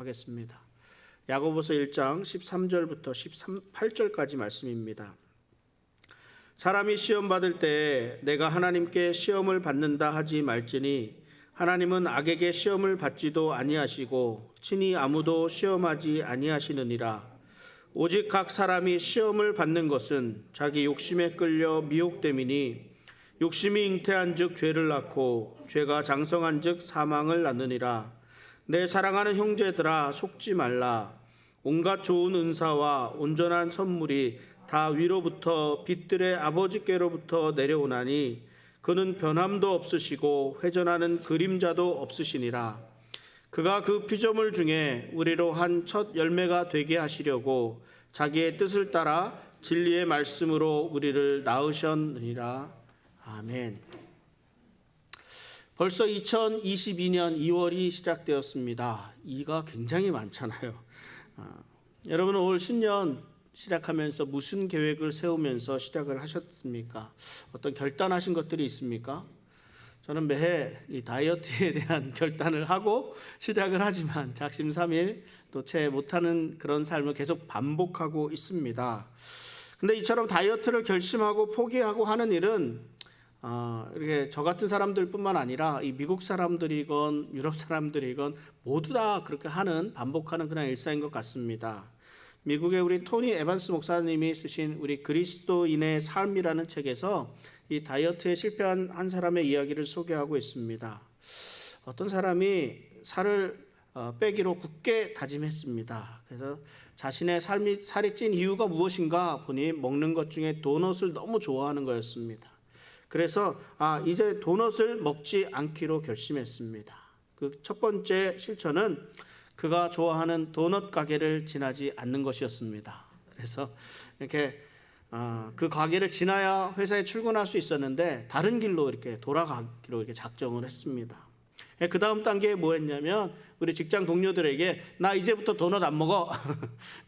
하겠습니다. 야고보서 1장 13절부터 18절까지 말씀입니다. 사람이 시험 받을 때 내가 하나님께 시험을 받는다 하지 말지니 하나님은 악에게 시험을 받지도 아니하시고 친히 아무도 시험하지 아니하시느니라. 오직 각 사람이 시험을 받는 것은 자기 욕심에 끌려 미혹됨이니 욕심이 잉태한즉 죄를 낳고 죄가 장성한즉 사망을 낳느니라. 내 사랑하는 형제들아, 속지 말라. 온갖 좋은 은사와 온전한 선물이 다 위로부터 빛들의 아버지께로부터 내려오나니 그는 변함도 없으시고 회전하는 그림자도 없으시니라. 그가 그 피조물 중에 우리로 한 첫 열매가 되게 하시려고 자기의 뜻을 따라 진리의 말씀으로 우리를 낳으셨느니라. 아멘. 벌써 2022년 2월이 시작되었습니다. 2가 굉장히 많잖아요. 여러분은 올 신년 시작하면서 무슨 계획을 세우면서 시작을 하셨습니까? 어떤 결단하신 것들이 있습니까? 저는 매해 이 다이어트에 대한 결단을 하고 시작을 하지만 작심삼일 또 채 못하는 그런 삶을 계속 반복하고 있습니다. 근데 이처럼 다이어트를 결심하고 포기하고 하는 일은 이렇게 저 같은 사람들뿐만 아니라 이 미국 사람들이건 유럽 사람들이건 모두 다 그렇게 하는 반복하는 그냥 일상인 것 같습니다. 미국의 우리 토니 에반스 목사님이 쓰신 우리 그리스도인의 삶이라는 책에서 이 다이어트에 실패한 한 사람의 이야기를 소개하고 있습니다. 어떤 사람이 살을 빼기로 굳게 다짐했습니다. 그래서 자신의 살이 찐 이유가 무엇인가 보니 먹는 것 중에 도넛을 너무 좋아하는 거였습니다. 그래서 이제 도넛을 먹지 않기로 결심했습니다. 그 첫 번째 실천은 그가 좋아하는 도넛 가게를 지나지 않는 것이었습니다. 그래서 이렇게 그 가게를 지나야 회사에 출근할 수 있었는데 다른 길로 이렇게 돌아가기로 이렇게 작정을 했습니다. 그 다음 단계에 뭐 했냐면 우리 직장 동료들에게 나 이제부터 도넛 안 먹어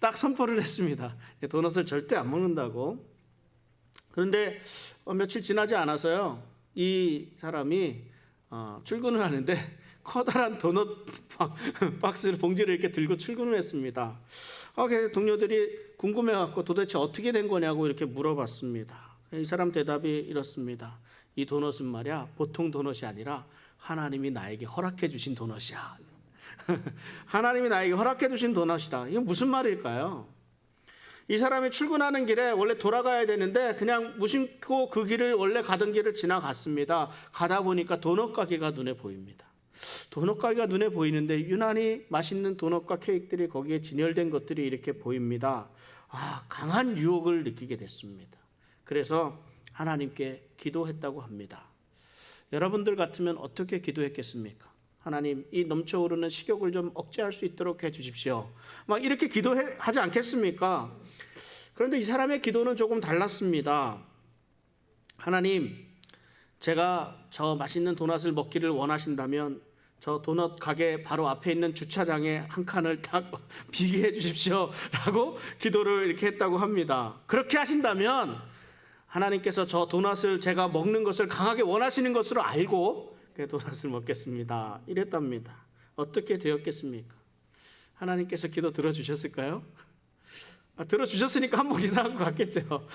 딱 선포를 했습니다. 도넛을 절대 안 먹는다고. 그런데 며칠 지나지 않아서요, 이 사람이 출근을 하는데 커다란 도넛 박스를 봉지를 이렇게 들고 출근을 했습니다. 그래서 동료들이 궁금해갖고 도대체 어떻게 된 거냐고 이렇게 물어봤습니다. 이 사람 대답이 이렇습니다. 이 도넛은 말이야 보통 도넛이 아니라 하나님이 나에게 허락해 주신 도넛이야. 하나님이 나에게 허락해 주신 도넛이다. 이게 무슨 말일까요? 이 사람이 출근하는 길에 원래 돌아가야 되는데 그냥 무심코 그 길을 원래 가던 길을 지나갔습니다. 가다 보니까 도넛 가게가 눈에 보입니다. 도넛 가게가 눈에 보이는데 유난히 맛있는 도넛과 케이크들이 거기에 진열된 것들이 이렇게 보입니다. 강한 유혹을 느끼게 됐습니다. 그래서 하나님께 기도했다고 합니다. 여러분들 같으면 어떻게 기도했겠습니까? 하나님, 이 넘쳐오르는 식욕을 좀 억제할 수 있도록 해주십시오. 막 이렇게 기도하지 않겠습니까? 그런데 이 사람의 기도는 조금 달랐습니다. 하나님, 제가 저 맛있는 도넛을 먹기를 원하신다면 저 도넛 가게 바로 앞에 있는 주차장에 한 칸을 딱 비게 해 주십시오 라고 기도를 이렇게 했다고 합니다. 그렇게 하신다면 하나님께서 저 도넛을 제가 먹는 것을 강하게 원하시는 것으로 알고 도넛을 먹겠습니다 이랬답니다. 어떻게 되었겠습니까? 하나님께서 기도 들어주셨을까요? 들어주셨으니까 한몫 이상한 것 같겠죠.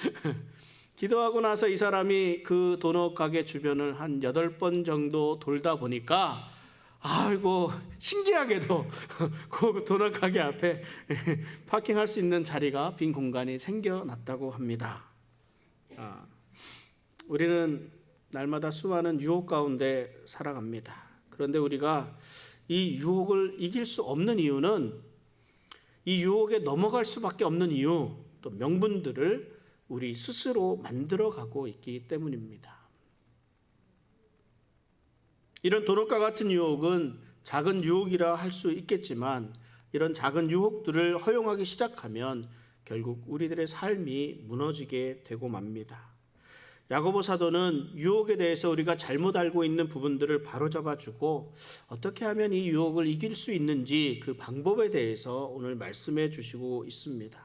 기도하고 나서 이 사람이 그 도넛 가게 주변을 한 8번 정도 돌다 보니까 아이고 신기하게도 그 도넛 가게 앞에 파킹할 수 있는 자리가 빈 공간이 생겨났다고 합니다. 우리는 날마다 수많은 유혹 가운데 살아갑니다. 그런데 우리가 이 유혹을 이길 수 없는 이유는 이 유혹에 넘어갈 수밖에 없는 이유, 또 명분들을 우리 스스로 만들어가고 있기 때문입니다. 이런 도넛과 같은 유혹은 작은 유혹이라 할 수 있겠지만 이런 작은 유혹들을 허용하기 시작하면 결국 우리들의 삶이 무너지게 되고 맙니다. 야고보 사도는 유혹에 대해서 우리가 잘못 알고 있는 부분들을 바로잡아주고 어떻게 하면 이 유혹을 이길 수 있는지 그 방법에 대해서 오늘 말씀해 주시고 있습니다.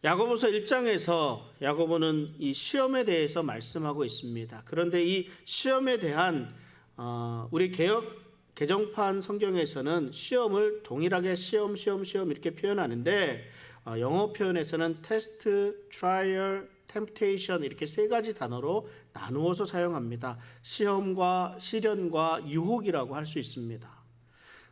야고보서 1장에서 야고보는 이 시험에 대해서 말씀하고 있습니다. 그런데 이 시험에 대한 우리 개정판 성경에서는 시험을 동일하게 시험 이렇게 표현하는데 영어 표현에서는 테스트, 트라이얼, 템프테이션 이렇게 세 가지 단어로 나누어서 사용합니다. 시험과 시련과 유혹이라고 할 수 있습니다.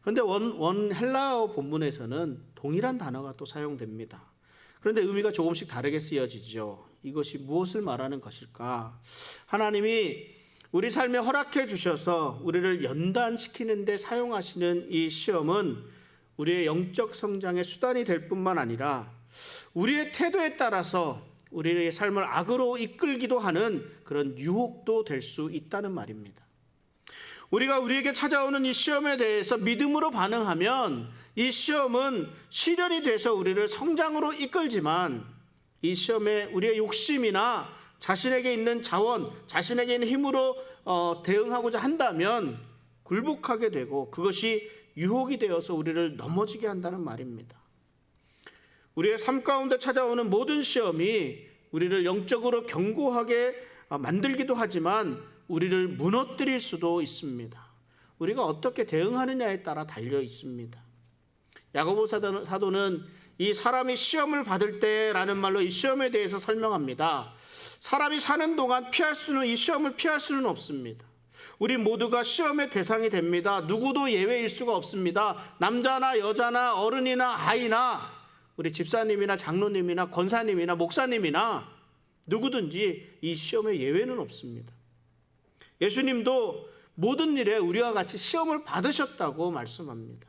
그런데 원 헬라어 본문에서는 동일한 단어가 또 사용됩니다. 그런데 의미가 조금씩 다르게 쓰여지죠. 이것이 무엇을 말하는 것일까? 하나님이 우리 삶에 허락해 주셔서 우리를 연단시키는 데 사용하시는 이 시험은 우리의 영적 성장의 수단이 될 뿐만 아니라 우리의 태도에 따라서 우리의 삶을 악으로 이끌기도 하는 그런 유혹도 될 수 있다는 말입니다. 우리가 우리에게 찾아오는 이 시험에 대해서 믿음으로 반응하면 이 시험은 시련이 돼서 우리를 성장으로 이끌지만 이 시험에 우리의 욕심이나 자신에게 있는 자원, 자신에게 있는 힘으로 대응하고자 한다면 굴복하게 되고 그것이 유혹이 되어서 우리를 넘어지게 한다는 말입니다. 우리의 삶 가운데 찾아오는 모든 시험이 우리를 영적으로 견고하게 만들기도 하지만 우리를 무너뜨릴 수도 있습니다. 우리가 어떻게 대응하느냐에 따라 달려 있습니다. 야고보 사도는 이 사람이 시험을 받을 때라는 말로 이 시험에 대해서 설명합니다. 사람이 사는 동안 이 시험을 피할 수는 없습니다. 우리 모두가 시험의 대상이 됩니다. 누구도 예외일 수가 없습니다. 남자나 여자나 어른이나 아이나 우리 집사님이나 장로님이나 권사님이나 목사님이나 누구든지 이 시험에 예외는 없습니다. 예수님도 모든 일에 우리와 같이 시험을 받으셨다고 말씀합니다.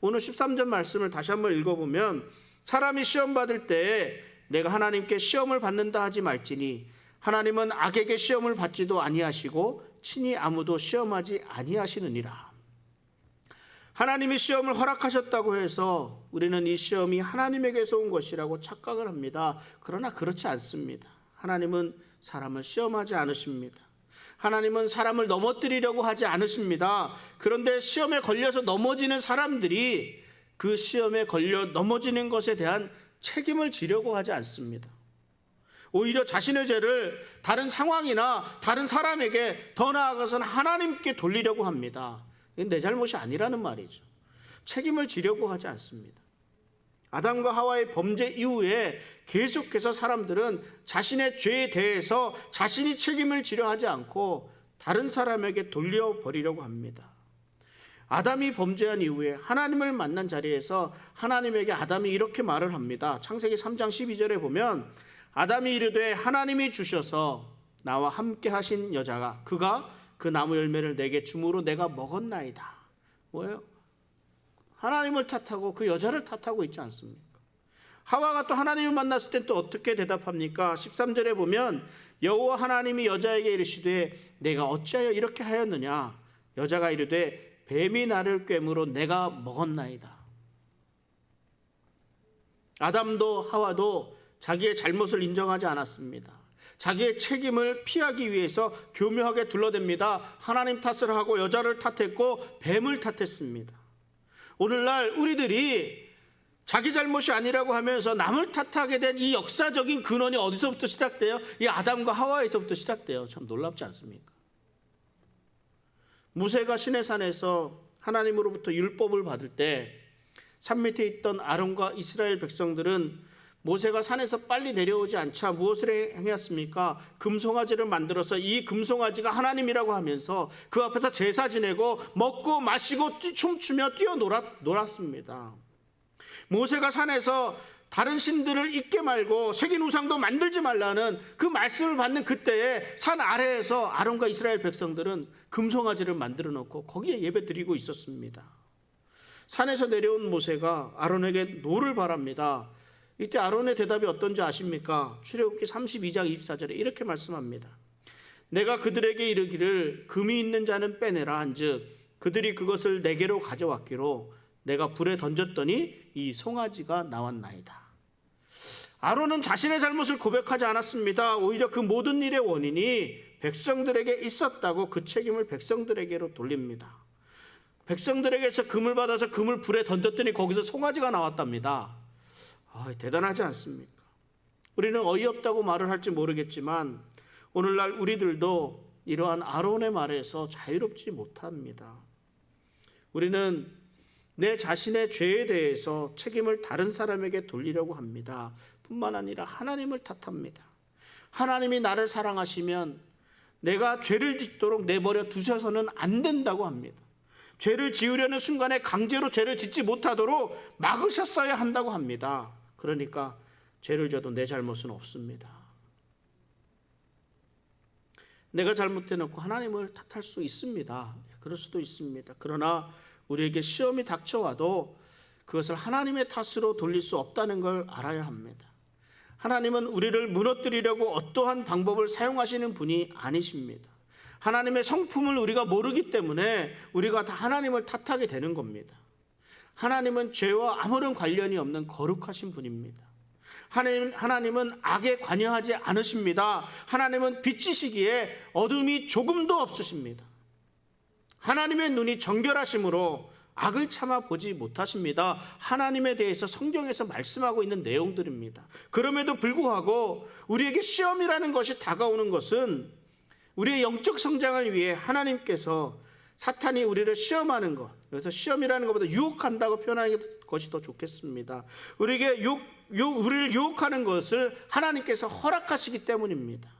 오늘 13절 말씀을 다시 한번 읽어보면 사람이 시험 받을 때에 내가 하나님께 시험을 받는다 하지 말지니 하나님은 악에게 시험을 받지도 아니하시고 친히 아무도 시험하지 아니하시느니라. 하나님이 시험을 허락하셨다고 해서 우리는 이 시험이 하나님에게서 온 것이라고 착각을 합니다. 그러나 그렇지 않습니다. 하나님은 사람을 시험하지 않으십니다. 하나님은 사람을 넘어뜨리려고 하지 않으십니다. 그런데 시험에 걸려서 넘어지는 사람들이 그 시험에 걸려 넘어지는 것에 대한 책임을 지려고 하지 않습니다. 오히려 자신의 죄를 다른 상황이나 다른 사람에게 더 나아가서는 하나님께 돌리려고 합니다. 이건 내 잘못이 아니라는 말이죠. 책임을 지려고 하지 않습니다. 아담과 하와의 범죄 이후에 계속해서 사람들은 자신의 죄에 대해서 자신이 책임을 지려 하지 않고 다른 사람에게 돌려버리려고 합니다. 아담이 범죄한 이후에 하나님을 만난 자리에서 하나님에게 아담이 이렇게 말을 합니다. 창세기 3장 12절에 보면 아담이 이르되 하나님이 주셔서 나와 함께 하신 여자가 그가 그 나무 열매를 내게 주므로 내가 먹었나이다. 뭐예요? 하나님을 탓하고 그 여자를 탓하고 있지 않습니까? 하와가 또 하나님을 만났을 때 또 어떻게 대답합니까? 13절에 보면 여호와 하나님이 여자에게 이르시되 내가 어찌하여 이렇게 하였느냐? 여자가 이르되 뱀이 나를 꿰므로 내가 먹었나이다. 아담도 하와도 자기의 잘못을 인정하지 않았습니다. 자기의 책임을 피하기 위해서 교묘하게 둘러댑니다. 하나님 탓을 하고 여자를 탓했고 뱀을 탓했습니다. 오늘날 우리들이 자기 잘못이 아니라고 하면서 남을 탓하게 된 이 역사적인 근원이 어디서부터 시작돼요? 이 아담과 하와에서부터 시작돼요. 참 놀랍지 않습니까? 모세가 시내산에서 하나님으로부터 율법을 받을 때 산 밑에 있던 아론과 이스라엘 백성들은 모세가 산에서 빨리 내려오지 않자 무엇을 행했습니까? 금송아지를 만들어서 이 금송아지가 하나님이라고 하면서 그 앞에서 제사 지내고 먹고 마시고 춤추며 뛰어놀았습니다. 모세가 산에서 다른 신들을 잊게 말고 새긴 우상도 만들지 말라는 그 말씀을 받는 그때에 산 아래에서 아론과 이스라엘 백성들은 금송아지를 만들어 놓고 거기에 예배 드리고 있었습니다. 산에서 내려온 모세가 아론에게 노를 바랍니다. 이때 아론의 대답이 어떤지 아십니까? 출애굽기 32장 24절에 이렇게 말씀합니다. 내가 그들에게 이르기를 금이 있는 자는 빼내라 한즉 그들이 그것을 내게로 가져왔기로 내가 불에 던졌더니 이 송아지가 나왔나이다. 아론은 자신의 잘못을 고백하지 않았습니다. 오히려 그 모든 일의 원인이 백성들에게 있었다고 그 책임을 백성들에게로 돌립니다. 백성들에게서 금을 받아서 금을 불에 던졌더니 거기서 송아지가 나왔답니다. 대단하지 않습니까? 우리는 어이없다고 말을 할지 모르겠지만 오늘날 우리들도 이러한 아론의 말에서 자유롭지 못합니다. 우리는 내 자신의 죄에 대해서 책임을 다른 사람에게 돌리려고 합니다. 뿐만 아니라 하나님을 탓합니다. 하나님이 나를 사랑하시면 내가 죄를 짓도록 내버려 두셔서는 안 된다고 합니다. 죄를 지으려는 순간에 강제로 죄를 짓지 못하도록 막으셨어야 한다고 합니다. 그러니까 죄를 져도 내 잘못은 없습니다. 내가 잘못해놓고 하나님을 탓할 수 있습니다. 그럴 수도 있습니다. 그러나 우리에게 시험이 닥쳐와도 그것을 하나님의 탓으로 돌릴 수 없다는 걸 알아야 합니다. 하나님은 우리를 무너뜨리려고 어떠한 방법을 사용하시는 분이 아니십니다. 하나님의 성품을 우리가 모르기 때문에 우리가 다 하나님을 탓하게 되는 겁니다. 하나님은 죄와 아무런 관련이 없는 거룩하신 분입니다. 하나님은 악에 관여하지 않으십니다. 하나님은 빛이시기에 어둠이 조금도 없으십니다. 하나님의 눈이 정결하심으로 악을 참아 보지 못하십니다. 하나님에 대해서 성경에서 말씀하고 있는 내용들입니다. 그럼에도 불구하고 우리에게 시험이라는 것이 다가오는 것은 우리의 영적 성장을 위해 하나님께서 사탄이 우리를 시험하는 것, 그래서 시험이라는 것보다 유혹한다고 표현하는 것이 더 좋겠습니다. 우리에게 우리를 유혹하는 것을 하나님께서 허락하시기 때문입니다.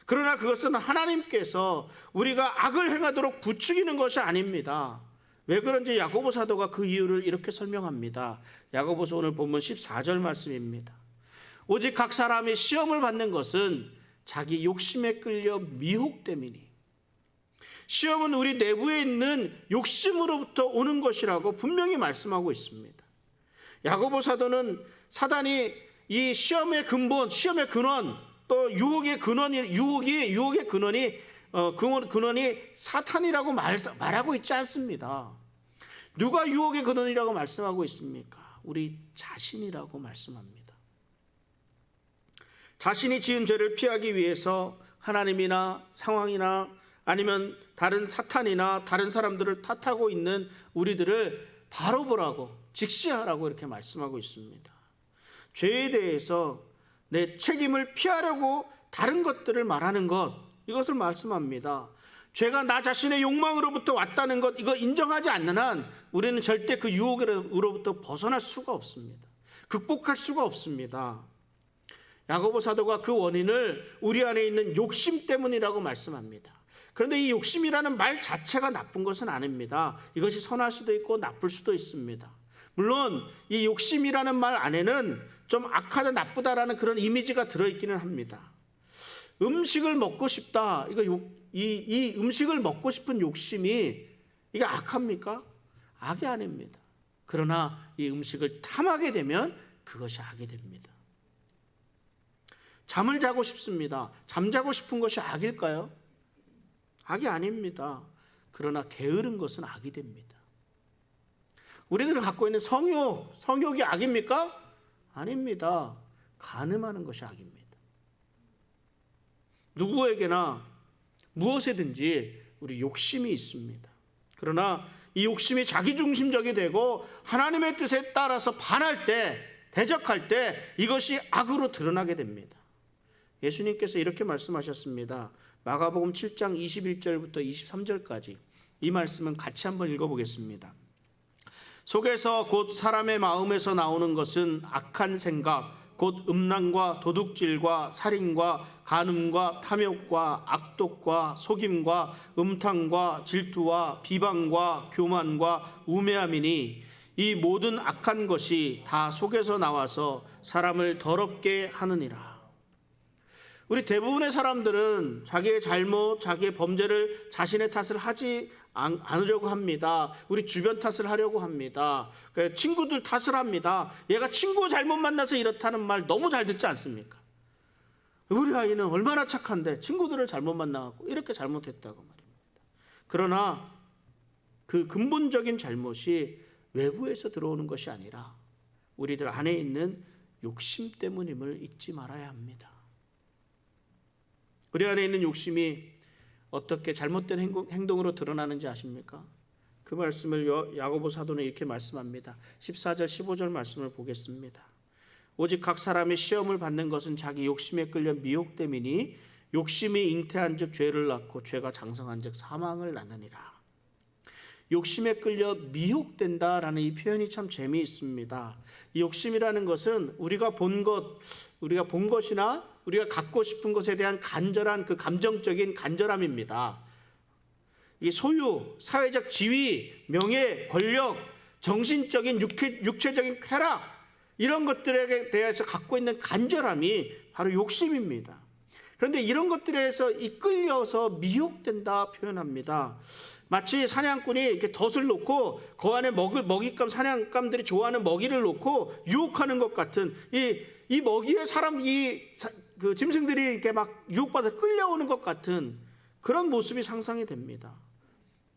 그러나 그것은 하나님께서 우리가 악을 행하도록 부추기는 것이 아닙니다. 왜 그런지 야고보 사도가 그 이유를 이렇게 설명합니다. 야고보서 오늘 본문 14절 말씀입니다. 오직 각 사람이 시험을 받는 것은 자기 욕심에 끌려 미혹됨이니. 시험은 우리 내부에 있는 욕심으로부터 오는 것이라고 분명히 말씀하고 있습니다. 야고보 사도는 사단이 이 시험의 근본, 시험의 근원, 또 유혹의 근원이 사탄이라고 말하고 있지 않습니다. 누가 유혹의 근원이라고 말씀하고 있습니까? 우리 자신이라고 말씀합니다. 자신이 지은 죄를 피하기 위해서 하나님이나 상황이나 아니면 다른 사탄이나 다른 사람들을 탓하고 있는 우리들을 바로 보라고, 직시하라고 이렇게 말씀하고 있습니다. 죄에 대해서 내 책임을 피하려고 다른 것들을 말하는 것, 이것을 말씀합니다. 죄가 나 자신의 욕망으로부터 왔다는 것, 이거 인정하지 않는 한 우리는 절대 그 유혹으로부터 벗어날 수가 없습니다. 극복할 수가 없습니다. 야고보 사도가 그 원인을 우리 안에 있는 욕심 때문이라고 말씀합니다. 그런데 이 욕심이라는 말 자체가 나쁜 것은 아닙니다. 이것이 선할 수도 있고 나쁠 수도 있습니다. 물론 이 욕심이라는 말 안에는 좀 악하다 나쁘다라는 그런 이미지가 들어있기는 합니다. 음식을 먹고 싶다, 이 음식을 먹고 싶은 욕심이 이게 악합니까? 악이 아닙니다. 그러나 이 음식을 탐하게 되면 그것이 악이 됩니다. 잠을 자고 싶습니다. 잠자고 싶은 것이 악일까요? 악이 아닙니다. 그러나 게으른 것은 악이 됩니다. 우리들이 갖고 있는 성욕이 악입니까? 아닙니다. 간음하는 것이 악입니다. 누구에게나 무엇에든지 우리 욕심이 있습니다. 그러나 이 욕심이 자기중심적이 되고 하나님의 뜻에 따라서 반할 때, 대적할 때 이것이 악으로 드러나게 됩니다. 예수님께서 이렇게 말씀하셨습니다. 마가복음 7장 21절부터 23절까지 이 말씀은 같이 한번 읽어보겠습니다. 속에서 곧 사람의 마음에서 나오는 것은 악한 생각, 곧 음란과 도둑질과 살인과 간음과 탐욕과 악독과 속임과 음탕과 질투와 비방과 교만과 우매함이니 이 모든 악한 것이 다 속에서 나와서 사람을 더럽게 하느니라. 우리 대부분의 사람들은 자기의 잘못, 자기의 범죄를 자신의 탓을 하지 않으려고 합니다. 우리 주변 탓을 하려고 합니다. 친구들 탓을 합니다. 얘가 친구 잘못 만나서 이렇다는 말 너무 잘 듣지 않습니까? 우리 아이는 얼마나 착한데 친구들을 잘못 만나고 이렇게 잘못했다고 말입니다. 그러나 그 근본적인 잘못이 외부에서 들어오는 것이 아니라 우리들 안에 있는 욕심 때문임을 잊지 말아야 합니다. 우리 안에 있는 욕심이 어떻게 잘못된 행동으로 드러나는지 아십니까? 그 말씀을 야고보 사도는 이렇게 말씀합니다. 14절 15절 말씀을 보겠습니다. 오직 각 사람이 시험을 받는 것은 자기 욕심에 끌려 미혹됨이니 욕심이 잉태한 즉 죄를 낳고 죄가 장성한 즉 사망을 낳느니라. 욕심에 끌려 미혹된다라는 이 표현이 참 재미있습니다. 이 욕심이라는 것은 우리가 본 것이나 우리가 갖고 싶은 것에 대한 간절한 그 감정적인 간절함입니다. 이 소유, 사회적 지위, 명예, 권력, 정신적인 육체적인 쾌락, 이런 것들에 대해서 갖고 있는 간절함이 바로 욕심입니다. 그런데 이런 것들에서 이끌려서 미혹된다 표현합니다. 마치 사냥꾼이 이렇게 덫을 놓고 그 안에 먹잇감, 사냥감들이 좋아하는 먹이를 놓고 유혹하는 것 같은 이 먹이에 그 짐승들이 이렇게 막 유혹받아 끌려오는 것 같은 그런 모습이 상상이 됩니다.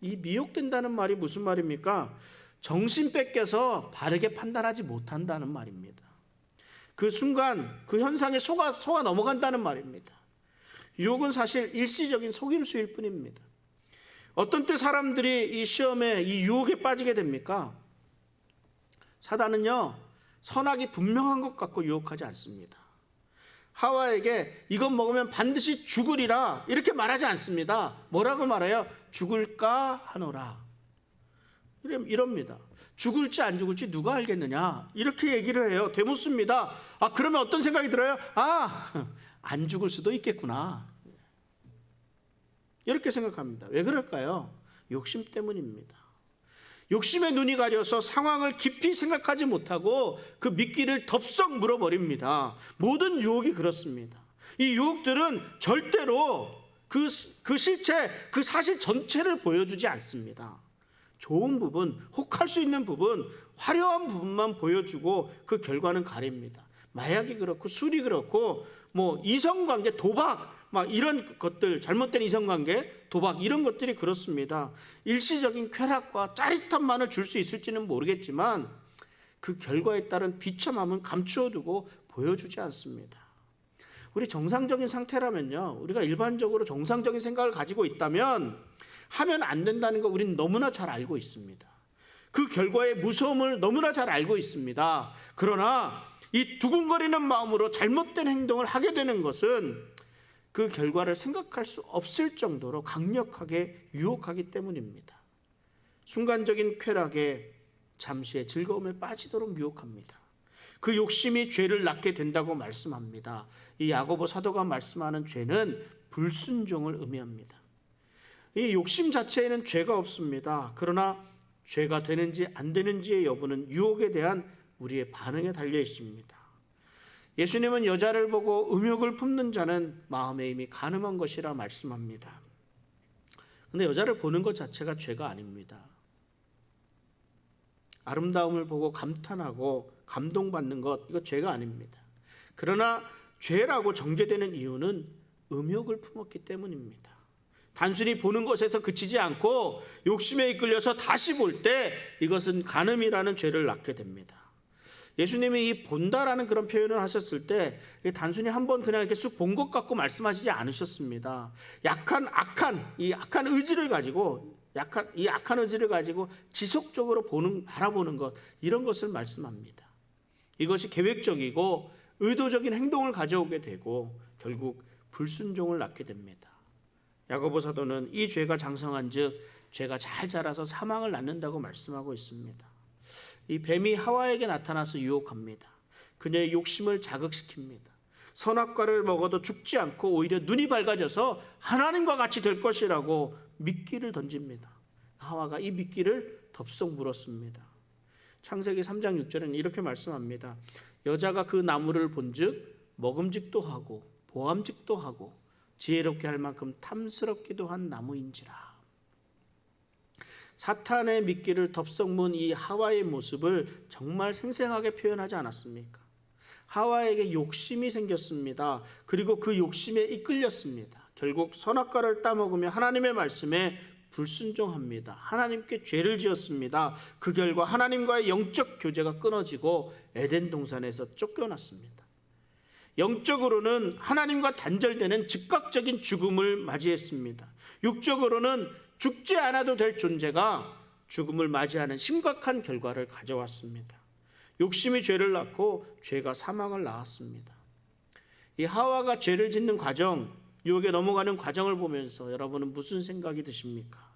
이 미혹된다는 말이 무슨 말입니까? 정신 뺏겨서 바르게 판단하지 못한다는 말입니다. 그 순간 그 현상에 속아 넘어간다는 말입니다. 유혹은 사실 일시적인 속임수일 뿐입니다. 어떤 때 사람들이 이 시험에 이 유혹에 빠지게 됩니까? 사단은요, 선악이 분명한 것 같고 유혹하지 않습니다. 하와에게 이것 먹으면 반드시 죽으리라 이렇게 말하지 않습니다. 뭐라고 말해요? 죽을까 하노라. 이럽니다. 죽을지 안 죽을지 누가 알겠느냐 이렇게 얘기를 해요. 되묻습니다. 그러면 어떤 생각이 들어요? 안 죽을 수도 있겠구나 이렇게 생각합니다. 왜 그럴까요? 욕심 때문입니다. 욕심에 눈이 가려서 상황을 깊이 생각하지 못하고 그 미끼를 덥석 물어버립니다. 모든 유혹이 그렇습니다. 이 유혹들은 절대로 그 실체, 그 사실 전체를 보여주지 않습니다. 좋은 부분, 혹할 수 있는 부분, 화려한 부분만 보여주고 그 결과는 가립니다. 마약이 그렇고 술이 그렇고 이성관계, 도박 이런 것들, 잘못된 이성관계, 도박 이런 것들이 그렇습니다. 일시적인 쾌락과 짜릿함만을 줄 수 있을지는 모르겠지만 그 결과에 따른 비참함은 감추어두고 보여주지 않습니다. 우리 정상적인 상태라면요, 우리가 일반적으로 정상적인 생각을 가지고 있다면 하면 안 된다는 거 우리는 너무나 잘 알고 있습니다. 그 결과의 무서움을 너무나 잘 알고 있습니다. 그러나 이 두근거리는 마음으로 잘못된 행동을 하게 되는 것은 그 결과를 생각할 수 없을 정도로 강력하게 유혹하기 때문입니다. 순간적인 쾌락에 잠시의 즐거움에 빠지도록 유혹합니다. 그 욕심이 죄를 낳게 된다고 말씀합니다. 이 야고보 사도가 말씀하는 죄는 불순종을 의미합니다. 이 욕심 자체에는 죄가 없습니다. 그러나 죄가 되는지 안 되는지의 여부는 유혹에 대한 우리의 반응에 달려 있습니다. 예수님은 여자를 보고 음욕을 품는 자는 마음에 이미 간음한 것이라 말씀합니다. 그런데 여자를 보는 것 자체가 죄가 아닙니다. 아름다움을 보고 감탄하고 감동받는 것, 이거 죄가 아닙니다. 그러나 죄라고 정죄되는 이유는 음욕을 품었기 때문입니다. 단순히 보는 것에서 그치지 않고 욕심에 이끌려서 다시 볼 때 이것은 간음이라는 죄를 낳게 됩니다. 예수님이 이 본다라는 그런 표현을 하셨을 때 단순히 한번 그냥 이렇게 쑥 본 것 같고 말씀하시지 않으셨습니다. 이 악한 의지를 가지고 지속적으로 바라보는 것, 이런 것을 말씀합니다. 이것이 계획적이고 의도적인 행동을 가져오게 되고 결국 불순종을 낳게 됩니다. 야고보 사도는 이 죄가 장성한즉 죄가 잘 자라서 사망을 낳는다고 말씀하고 있습니다. 이 뱀이 하와에게 나타나서 유혹합니다. 그녀의 욕심을 자극시킵니다. 선악과를 먹어도 죽지 않고 오히려 눈이 밝아져서 하나님과 같이 될 것이라고 미끼를 던집니다. 하와가 이 미끼를 덥석 물었습니다. 창세기 3장 6절은 이렇게 말씀합니다. 여자가 그 나무를 본즉 먹음직도 하고 보암직도 하고 지혜롭게 할 만큼 탐스럽기도 한 나무인지라. 사탄의 미끼를 덥석 문 이 하와의 모습을 정말 생생하게 표현하지 않았습니까? 하와에게 욕심이 생겼습니다. 그리고 그 욕심에 이끌렸습니다. 결국 선악과를 따먹으며 하나님의 말씀에 불순종합니다. 하나님께 죄를 지었습니다. 그 결과 하나님과의 영적 교제가 끊어지고 에덴 동산에서 쫓겨났습니다. 영적으로는 하나님과 단절되는 즉각적인 죽음을 맞이했습니다. 육적으로는 죽지 않아도 될 존재가 죽음을 맞이하는 심각한 결과를 가져왔습니다. 욕심이 죄를 낳고 죄가 사망을 낳았습니다. 이 하와가 죄를 짓는 과정, 유혹에 넘어가는 과정을 보면서 여러분은 무슨 생각이 드십니까?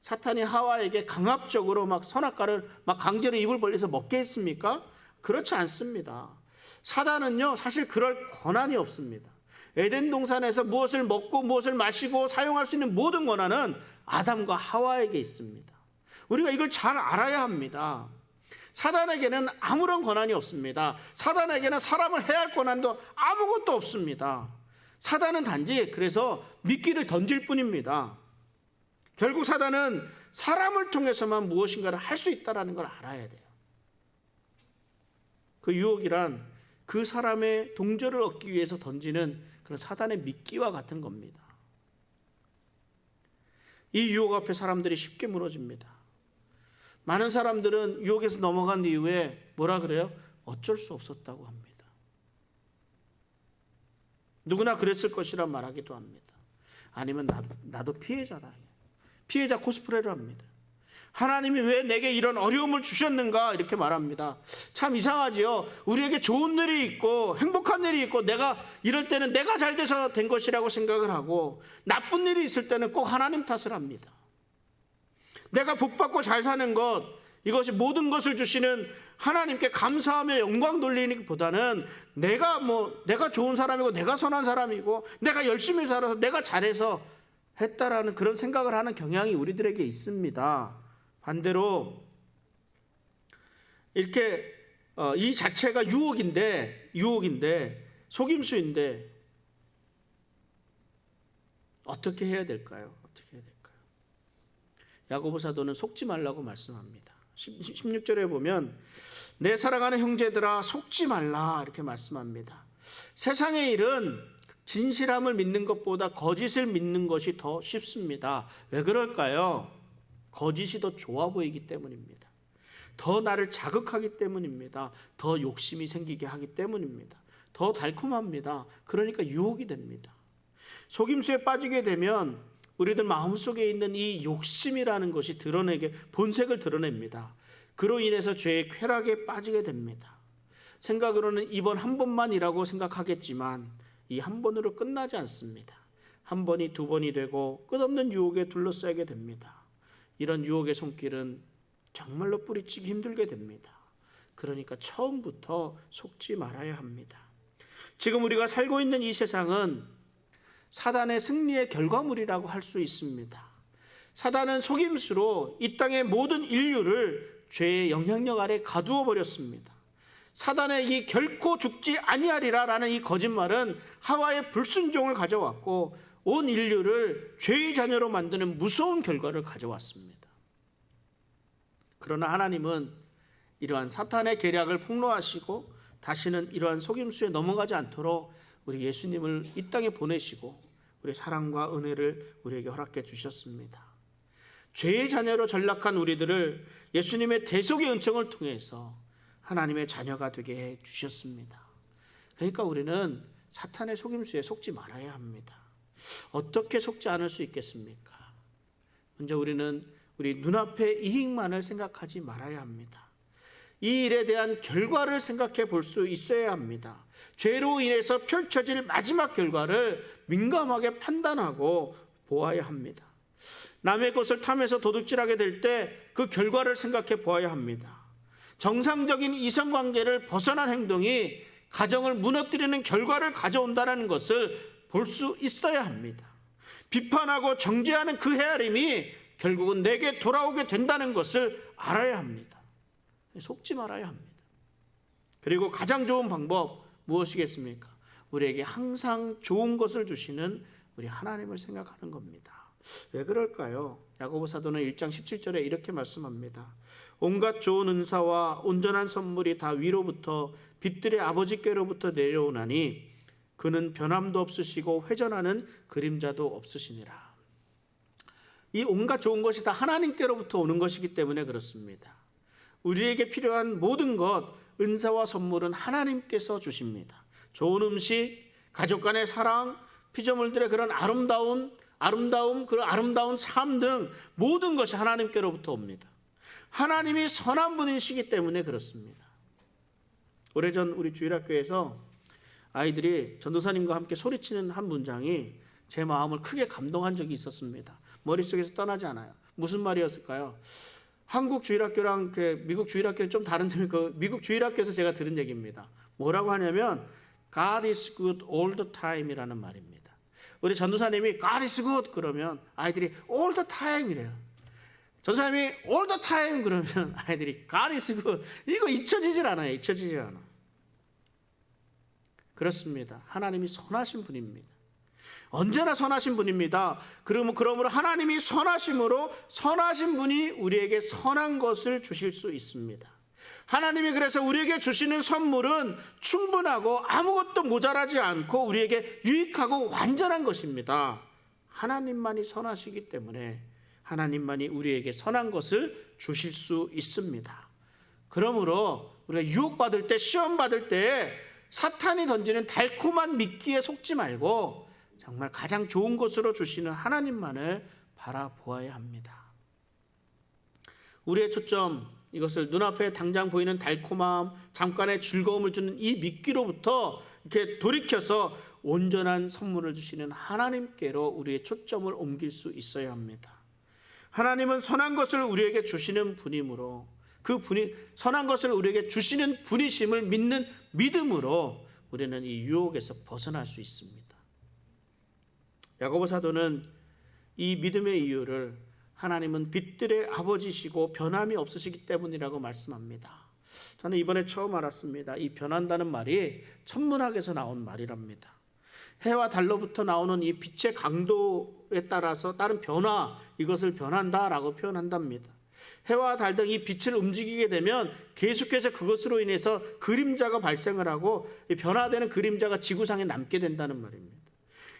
사탄이 하와에게 강압적으로 막 선악과를 막 강제로 입을 벌려서 먹게 했습니까? 그렇지 않습니다. 사단은요, 사실 그럴 권한이 없습니다. 에덴 동산에서 무엇을 먹고 무엇을 마시고 사용할 수 있는 모든 권한은 아담과 하와에게 있습니다. 우리가 이걸 잘 알아야 합니다. 사단에게는 아무런 권한이 없습니다. 사단에게는 사람을 해할 권한도 아무것도 없습니다. 사단은 단지 그래서 미끼를 던질 뿐입니다. 결국 사단은 사람을 통해서만 무엇인가를 할 수 있다는 걸 알아야 돼요. 그 유혹이란 그 사람의 동조를 얻기 위해서 던지는 그런 사단의 미끼와 같은 겁니다. 이 유혹 앞에 사람들이 쉽게 무너집니다. 많은 사람들은 유혹에서 넘어간 이후에 뭐라 그래요? 어쩔 수 없었다고 합니다. 누구나 그랬을 것이란 말하기도 합니다. 아니면 나도 피해자다. 피해자 코스프레를 합니다. 하나님이 왜 내게 이런 어려움을 주셨는가 이렇게 말합니다. 참 이상하지요. 우리에게 좋은 일이 있고 행복한 일이 있고 내가 이럴 때는 내가 잘 돼서 된 것이라고 생각을 하고 나쁜 일이 있을 때는 꼭 하나님 탓을 합니다. 내가 복받고 잘 사는 것, 이것이 모든 것을 주시는 하나님께 감사하며 영광 돌리는 것보다는 내가 좋은 사람이고 내가 선한 사람이고 내가 열심히 살아서 내가 잘해서 했다라는 그런 생각을 하는 경향이 우리들에게 있습니다. 반대로 이렇게 이 자체가 유혹인데 속임수인데 어떻게 해야 될까요? 야고보 사도는 속지 말라고 말씀합니다. 16절에 보면 내 사랑하는 형제들아 속지 말라 이렇게 말씀합니다. 세상의 일은 진실함을 믿는 것보다 거짓을 믿는 것이 더 쉽습니다. 왜 그럴까요? 거짓이 더 좋아 보이기 때문입니다. 더 나를 자극하기 때문입니다. 더 욕심이 생기게 하기 때문입니다. 더 달콤합니다. 그러니까 유혹이 됩니다. 속임수에 빠지게 되면 우리들 마음속에 있는 이 욕심이라는 것이 본색을 드러냅니다. 그로 인해서 죄의 쾌락에 빠지게 됩니다. 생각으로는 이번 한 번만이라고 생각하겠지만 이 한 번으로 끝나지 않습니다. 한 번이 두 번이 되고 끝없는 유혹에 둘러싸이게 됩니다. 이런 유혹의 손길은 정말로 뿌리치기 힘들게 됩니다. 그러니까 처음부터 속지 말아야 합니다. 지금 우리가 살고 있는 이 세상은 사단의 승리의 결과물이라고 할 수 있습니다. 사단은 속임수로 이 땅의 모든 인류를 죄의 영향력 아래 가두어 버렸습니다. 사단의 이 결코 죽지 아니하리라라는 이 거짓말은 하와의 불순종을 가져왔고 온 인류를 죄의 자녀로 만드는 무서운 결과를 가져왔습니다. 그러나 하나님은 이러한 사탄의 계략을 폭로하시고 다시는 이러한 속임수에 넘어가지 않도록 우리 예수님을 이 땅에 보내시고 우리 사랑과 은혜를 우리에게 허락해 주셨습니다. 죄의 자녀로 전락한 우리들을 예수님의 대속의 은총을 통해서 하나님의 자녀가 되게 해 주셨습니다. 그러니까 우리는 사탄의 속임수에 속지 말아야 합니다. 어떻게 속지 않을 수 있겠습니까? 먼저 우리는 우리 눈앞의 이익만을 생각하지 말아야 합니다. 이 일에 대한 결과를 생각해 볼 수 있어야 합니다. 죄로 인해서 펼쳐질 마지막 결과를 민감하게 판단하고 보아야 합니다. 남의 것을 탐해서 도둑질하게 될 때 그 결과를 생각해 보아야 합니다. 정상적인 이성관계를 벗어난 행동이 가정을 무너뜨리는 결과를 가져온다는 것을 볼 수 있어야 합니다. 비판하고 정죄하는 그 헤아림이 결국은 내게 돌아오게 된다는 것을 알아야 합니다. 속지 말아야 합니다. 그리고 가장 좋은 방법 무엇이겠습니까? 우리에게 항상 좋은 것을 주시는 우리 하나님을 생각하는 겁니다. 왜 그럴까요? 야고보 사도는 1장 17절에 이렇게 말씀합니다. 온갖 좋은 은사와 온전한 선물이 다 위로부터 빛들의 아버지께로부터 내려오나니 그는 변함도 없으시고 회전하는 그림자도 없으시니라. 이 온갖 좋은 것이 다 하나님께로부터 오는 것이기 때문에 그렇습니다. 우리에게 필요한 모든 것, 은사와 선물은 하나님께서 주십니다. 좋은 음식, 가족 간의 사랑, 피조물들의 그런 아름다운 삶 등 모든 것이 하나님께로부터 옵니다. 하나님이 선한 분이시기 때문에 그렇습니다. 오래전 우리 주일학교에서 아이들이 전도사님과 함께 소리치는 한 문장이 제 마음을 크게 감동한 적이 있었습니다. 머릿속에서 떠나지 않아요. 무슨 말이었을까요? 한국 주일학교랑 미국 주일학교는 좀 다른 점이 미국 주일학교에서 제가 들은 얘기입니다. 뭐라고 하냐면 God is good all the time이라는 말입니다. 우리 전도사님이 God is good 그러면 아이들이 all the time 이래요. 전도사님이 all the time 그러면 아이들이 God is good. 이거 잊혀지질 않아요. 잊혀지질 않아. 그렇습니다. 하나님이 선하신 분입니다. 언제나 선하신 분입니다. 그러므로 하나님이 선하심으로 선하신 분이 우리에게 선한 것을 주실 수 있습니다. 하나님이 그래서 우리에게 주시는 선물은 충분하고 아무것도 모자라지 않고 우리에게 유익하고 완전한 것입니다. 하나님만이 선하시기 때문에 하나님만이 우리에게 선한 것을 주실 수 있습니다. 그러므로 우리가 유혹받을 때, 시험받을 때 사탄이 던지는 달콤한 미끼에 속지 말고 정말 가장 좋은 것으로 주시는 하나님만을 바라보아야 합니다. 우리의 초점, 이것을 눈앞에 당장 보이는 달콤함, 잠깐의 즐거움을 주는 이 미끼로부터 이렇게 돌이켜서 온전한 선물을 주시는 하나님께로 우리의 초점을 옮길 수 있어야 합니다. 하나님은 선한 것을 우리에게 주시는 분이므로 그 분이 선한 것을 우리에게 주시는 분이심을 믿는 믿음으로 우리는 이 유혹에서 벗어날 수 있습니다. 야고보 사도는 이 믿음의 이유를 하나님은 빛들의 아버지시고 변함이 없으시기 때문이라고 말씀합니다. 저는 이번에 처음 알았습니다. 이 변한다는 말이 천문학에서 나온 말이랍니다. 해와 달로부터 나오는 이 빛의 강도에 따라서 따른 변화, 이것을 변한다라고 표현한답니다. 해와 달 등 이 빛을 움직이게 되면 계속해서 그것으로 인해서 그림자가 발생을 하고 변화되는 그림자가 지구상에 남게 된다는 말입니다.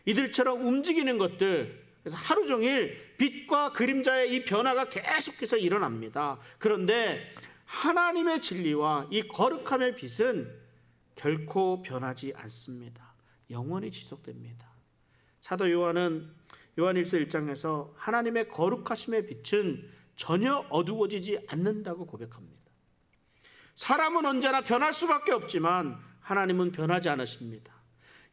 이들처럼 움직이는 것들, 그래서 하루 종일 빛과 그림자의 이 변화가 계속해서 일어납니다. 그런데 하나님의 진리와 이 거룩함의 빛은 결코 변하지 않습니다. 영원히 지속됩니다. 사도 요한은 요한일서 1장에서 하나님의 거룩하심의 빛은 전혀 어두워지지 않는다고 고백합니다. 사람은 언제나 변할 수밖에 없지만 하나님은 변하지 않으십니다.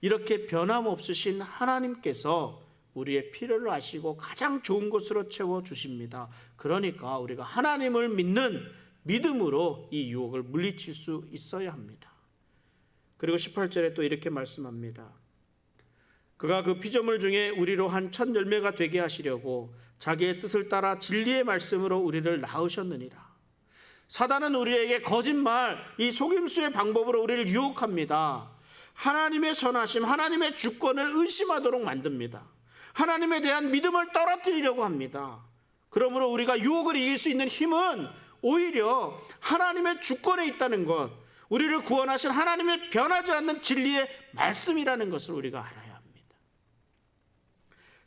이렇게 변함없으신 하나님께서 우리의 필요를 아시고 가장 좋은 것으로 채워주십니다. 그러니까 우리가 하나님을 믿는 믿음으로 이 유혹을 물리칠 수 있어야 합니다. 그리고 18절에 또 이렇게 말씀합니다. 그가 그 피조물 중에 우리로 한 첫 열매가 되게 하시려고 자기의 뜻을 따라 진리의 말씀으로 우리를 낳으셨느니라. 사단은 우리에게 거짓말, 이 속임수의 방법으로 우리를 유혹합니다. 하나님의 선하심, 하나님의 주권을 의심하도록 만듭니다. 하나님에 대한 믿음을 떨어뜨리려고 합니다. 그러므로 우리가 유혹을 이길 수 있는 힘은 오히려 하나님의 주권에 있다는 것, 우리를 구원하신 하나님의 변하지 않는 진리의 말씀이라는 것을 우리가 알아야 합니다.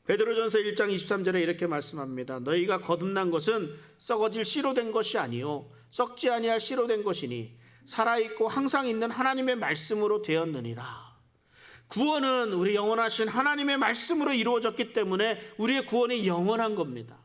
베드로전서 1장 23절에 이렇게 말씀합니다. 너희가 거듭난 것은 썩어질 씨로 된 것이 아니요 썩지 아니할 씨로 된 것이니 살아있고 항상 있는 하나님의 말씀으로 되었느니라. 구원은 우리 영원하신 하나님의 말씀으로 이루어졌기 때문에 우리의 구원이 영원한 겁니다.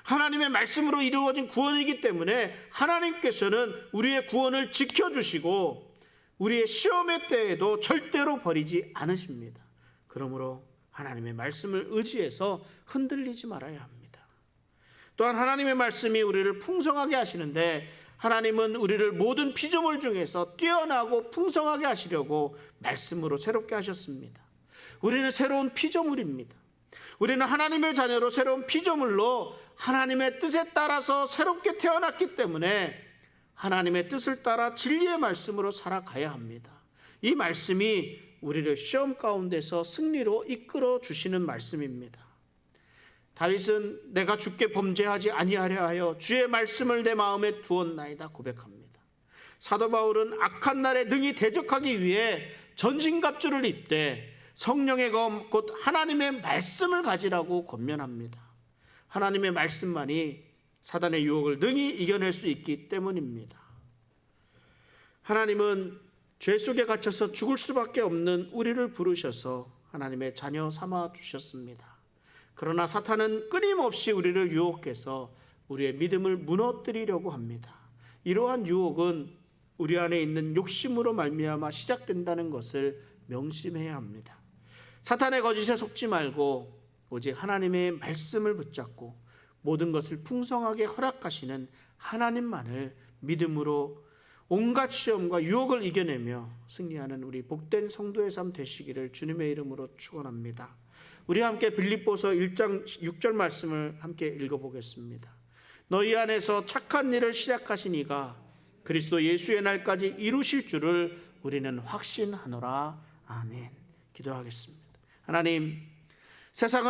하나님의 말씀으로 이루어진 구원이기 때문에 하나님께서는 우리의 구원을 지켜주시고 우리의 시험의 때에도 절대로 버리지 않으십니다. 그러므로 하나님의 말씀을 의지해서 흔들리지 말아야 합니다. 또한 하나님의 말씀이 우리를 풍성하게 하시는데 하나님은 우리를 모든 피조물 중에서 뛰어나고 풍성하게 하시려고 말씀으로 새롭게 하셨습니다. 우리는 새로운 피조물입니다. 우리는 하나님의 자녀로 새로운 피조물로 하나님의 뜻에 따라서 새롭게 태어났기 때문에 하나님의 뜻을 따라 진리의 말씀으로 살아가야 합니다. 이 말씀이 우리를 시험 가운데서 승리로 이끌어 주시는 말씀입니다. 다윗은 내가 주께 범죄하지 아니하려 하여 주의 말씀을 내 마음에 두었나이다 고백합니다. 사도 바울은 악한 날에 능히 대적하기 위해 전신갑주를 입되 성령의 검 곧 하나님의 말씀을 가지라고 권면합니다. 하나님의 말씀만이 사단의 유혹을 능히 이겨낼 수 있기 때문입니다. 하나님은 죄 속에 갇혀서 죽을 수밖에 없는 우리를 부르셔서 하나님의 자녀 삼아 주셨습니다. 그러나 사탄은 끊임없이 우리를 유혹해서 우리의 믿음을 무너뜨리려고 합니다. 이러한 유혹은 우리 안에 있는 욕심으로 말미암아 시작된다는 것을 명심해야 합니다. 사탄의 거짓에 속지 말고 오직 하나님의 말씀을 붙잡고 모든 것을 풍성하게 허락하시는 하나님만을 믿음으로 온갖 시험과 유혹을 이겨내며 승리하는 우리 복된 성도의 삶 되시기를 주님의 이름으로 축원합니다. 우리 함께 빌립보서 1장 6절 말씀을 함께 읽어보겠습니다. 너희 안에서 착한 일을 시작하신 이가 그리스도 예수의 날까지 이루실 줄을 우리는 확신하노라. 아멘. 기도하겠습니다. 하나님, 세상은